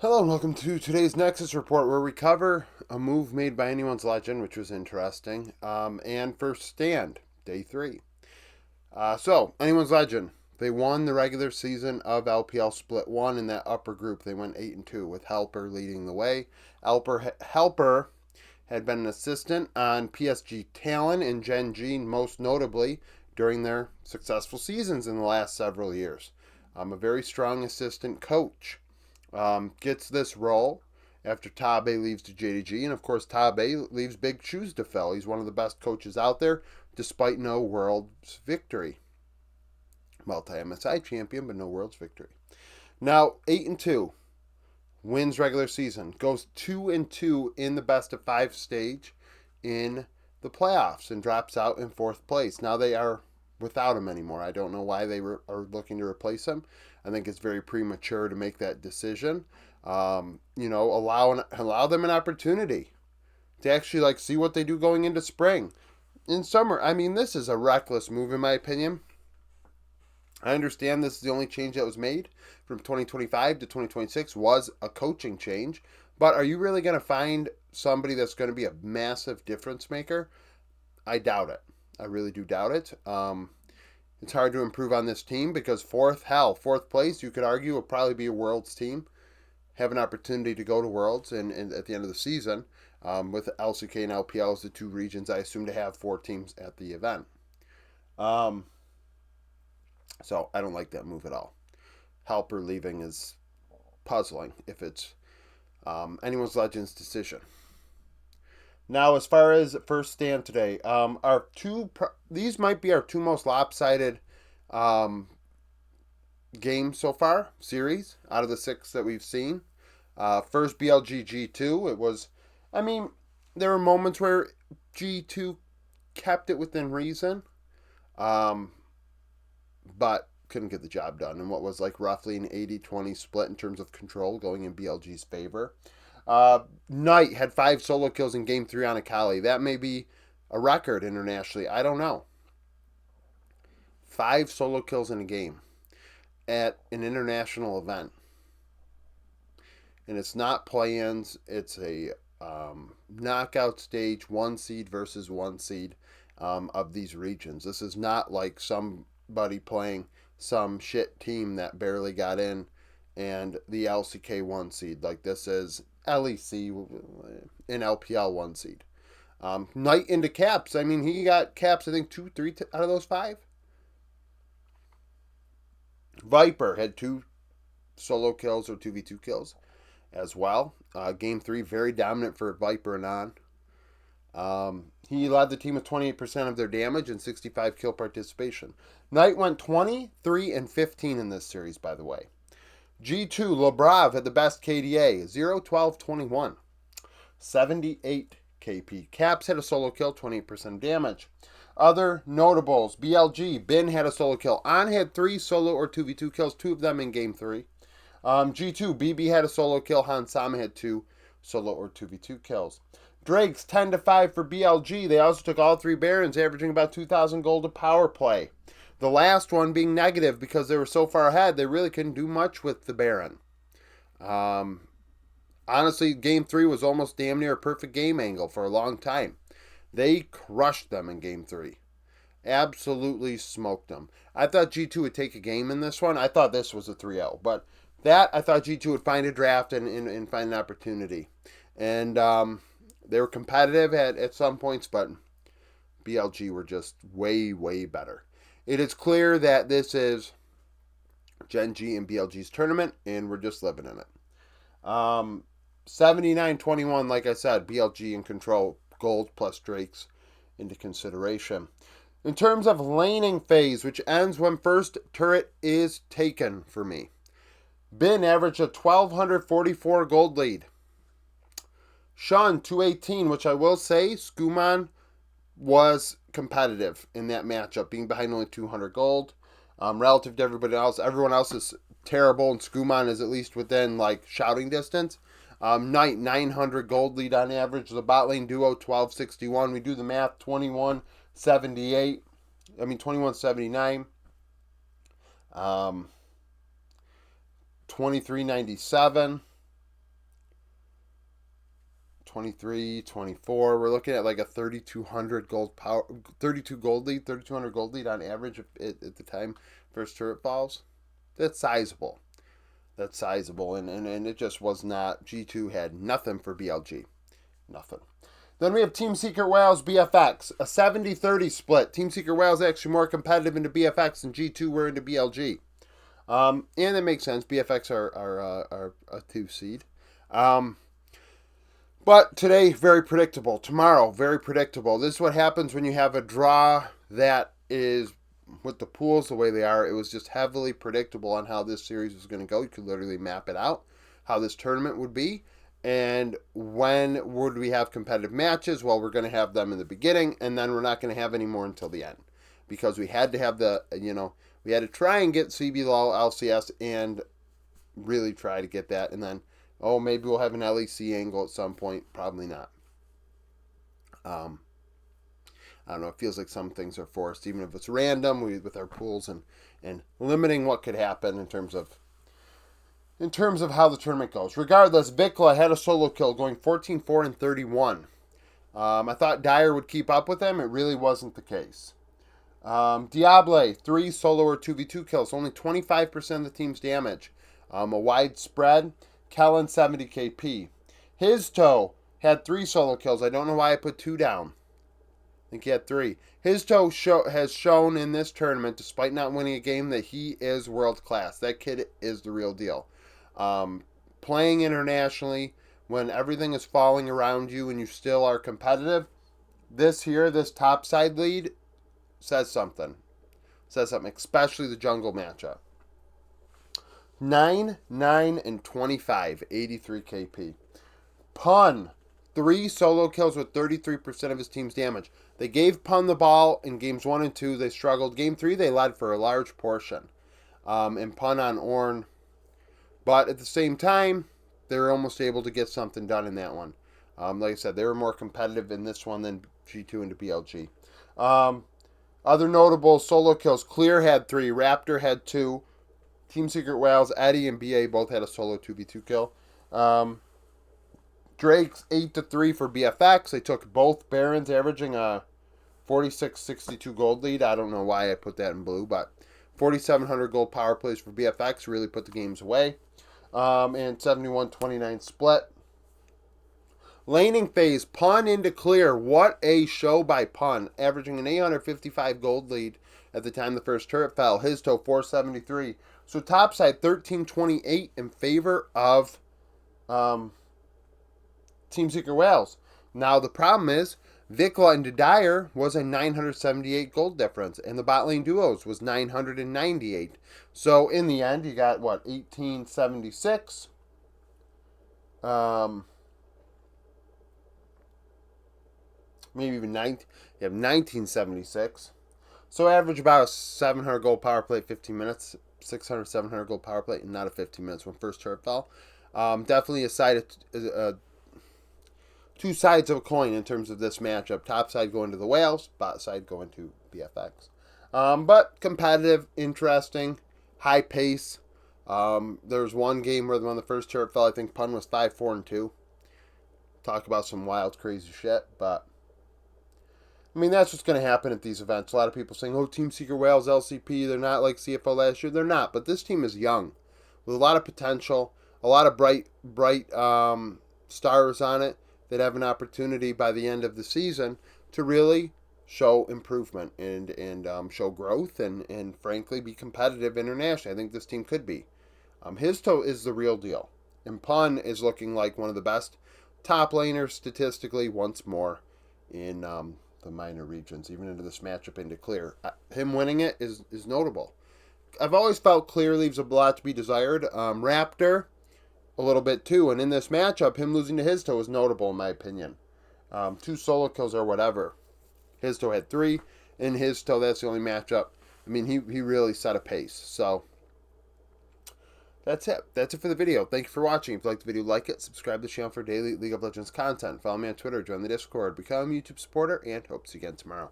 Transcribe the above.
Hello and welcome to today's Nexus report, where we cover a move made by anyone's legend, which was interesting, and first stand, day three. Anyone's legend, they won the regular season of LPL Split 1 in that upper group. They went 8-2 with Helper leading the way. Helper had been an assistant on PSG Talon and Gen G, most notably during their successful seasons in the last several years. A very strong assistant coach. Gets this role after Tabe leaves to JDG, and of course Tabe leaves big shoes to fill. He's one of the best coaches out there, despite no Worlds victory. Multi-MSI champion, but no Worlds victory. Now 8-2, wins regular season, goes 2-2 in the best of 5 stage in the playoffs, and drops out in 4th place. Now they are without him anymore. I don't know why they are looking to replace him. I think it's very premature to make that decision. Allow them an opportunity to actually see what they do going into spring. In summer, I mean, this is a reckless move in my opinion. I understand this is the only change that was made from 2025 to 2026 was a coaching change, but are you really going to find somebody that's going to be a massive difference maker? I doubt it. I really do doubt it. It's hard to improve on this team because fourth place, you could argue, will probably be a Worlds team. Have an opportunity to go to Worlds and at the end of the season, with LCK and LPL as the two regions, I assume to have 4 teams at the event. So I don't like that move at all. Helper leaving is puzzling if it's anyone's legend's decision. Now, as far as first stand today, these might be our two most lopsided games so far, series, out of the 6 that we've seen. First BLG G2, it was, I mean, there were moments where G2 kept it within reason, but couldn't get the job done in what was roughly an 80-20 split in terms of control going in BLG's favor. Knight had 5 solo kills in Game 3 on Akali. That may be a record internationally. I don't know. 5 solo kills in a game at an international event. And it's not play-ins. It's a knockout stage, 1 seed versus 1 seed of these regions. This is not like somebody playing some shit team that barely got in and the LCK 1 seed. This is LEC in LPL 1 seed. Knight into caps. I mean, he got caps, I think, 2, 3 out of those 5. Viper had 2 solo kills or 2v2 kills as well. Game 3, very dominant for Viper and on. He led the team with 28% of their damage and 65 kill participation. Knight went 23-15 in this series, by the way. G2, Lebrav had the best KDA, 0-12-21, 78 KP. Caps had a solo kill, 28% damage. Other notables, BLG, Bin had a solo kill. On had 3 solo or 2v2 kills, 2 of them in Game 3. G2, BB had a solo kill. Hansama had 2 solo or 2v2 kills. Drake's 10-5 for BLG. They also took all 3 Barons, averaging about 2,000 gold to power play. The last one being negative because they were so far ahead, they really couldn't do much with the Baron. Honestly, Game 3 was almost damn near a perfect game angle for a long time. They crushed them in Game 3. Absolutely smoked them. I thought G2 would take a game in this one. I thought this was a 3-0. But I thought G2 would find a draft and find an opportunity. And they were competitive at some points, but BLG were just way, way better. It is clear that this is Gen G and BLG's tournament, and we're just living in it. 79-21, like I said, BLG in control, gold plus Drake's into consideration. In terms of laning phase, which ends when first turret is taken for me, Bin averaged a 1,244 gold lead. Shun 218, which I will say, Skuman was competitive in that matchup, being behind only 200 gold. Relative to everybody else, everyone else is terrible, and Skuman is at least within shouting distance. Knight 900 gold lead on average. The bot lane duo 1261. We do the math, 2178. 2179. 2397. 23, 24. We're looking at like a 3,200 gold power, 32 gold lead, 3,200 gold lead on average at the time first turret falls. That's sizable. That's sizable, and it just was not. G2 had nothing for BLG. Nothing. Then we have Team Secret Whales BFX, a 70-30 split. Team Secret Whales actually more competitive into BFX than G2 were into BLG. And that makes sense. BFX are a 2 seed. But today, very predictable. Tomorrow, very predictable. This is what happens when you have a draw that is, with the pools the way they are, it was just heavily predictable on how this series was going to go. You could literally map it out, how this tournament would be. And when would we have competitive matches? Well, we're going to have them in the beginning, and then we're not going to have any more until the end. Because we had to have we had to try and get CBLOL, LCS, and really try to get that. And then, maybe we'll have an LEC angle at some point. Probably not. I don't know. It feels like some things are forced, even if it's random with our pools and limiting what could happen in terms of how the tournament goes. Regardless, Vikla had a solo kill going 14-4 and 31. I thought Dyer would keep up with him. It really wasn't the case. Diable, 3 solo or 2v2 kills, only 25% of the team's damage. A wide spread. Kellen, 70 KP. His toe had 3 solo kills. I don't know why I put 2 down. I think he had 3. His toe has shown in this tournament, despite not winning a game, that he is world class. That kid is the real deal. Playing internationally, when everything is falling around you and you still are competitive, this top side lead says something. Especially the jungle matchup. 9, 9, and 25, 83 KP. Pun, 3 solo kills with 33% of his team's damage. They gave Pun the ball in games 1 and 2. They struggled. Game 3, they led for a large portion. And Pun on Ornn. But at the same time, they were almost able to get something done in that one. Like I said, they were more competitive in this one than G2 into BLG. Other notable solo kills. Clear had 3. Raptor had 2. Team Secret Whales, Eddie, and BA both had a solo 2v2 kill. Drake's 8-3 for BFX. They took both Barons, averaging a 46-62 gold lead. I don't know why I put that in blue, but 4,700 gold power plays for BFX really put the games away. And 71-29 split. Laning phase, Pun into Clear. What a show by Pun. Averaging an 855 gold lead at the time the first turret fell. His toe 473. So topside 13-28 in favor of Team Secret Whales. Now the problem is Vikla and Dyer was a 978 gold difference, and the bot lane duos was 998. So in the end, you got 1876. Maybe even 19. You have 1976. So average about a 700 gold power play, 15 minutes. 600, 700 gold power play, and not a 15 minutes when first turret fell. Definitely two sides of a coin in terms of this matchup. Top side going to the Whales, bot side going to BFX. But competitive, interesting, high pace. There was one game where when the first turret fell, I think Pun was 5-4 and 2. Talk about some wild, crazy shit, but I mean, that's what's going to happen at these events. A lot of people saying, Team Secret Whales, LCP, they're not like CFO last year. They're not, but this team is young with a lot of potential, a lot of bright stars on it that have an opportunity by the end of the season to really show improvement and show growth and frankly be competitive internationally. I think this team could be. His toe is the real deal. And Pun is looking like one of the best top laners statistically once more in the minor regions, even into this matchup into Clear. Him winning it is notable. I've always felt Clear leaves a lot to be desired. Raptor, a little bit too. And in this matchup, him losing to his toe is notable in my opinion. 2 solo kills or whatever. His toe had 3. In his toe, that's the only matchup. I mean, he really set a pace. So that's it. That's it for the video. Thank you for watching. If you liked the video, like it. Subscribe to the channel for daily League of Legends content. Follow me on Twitter. Join the Discord. Become a YouTube supporter. And hope to see you again tomorrow.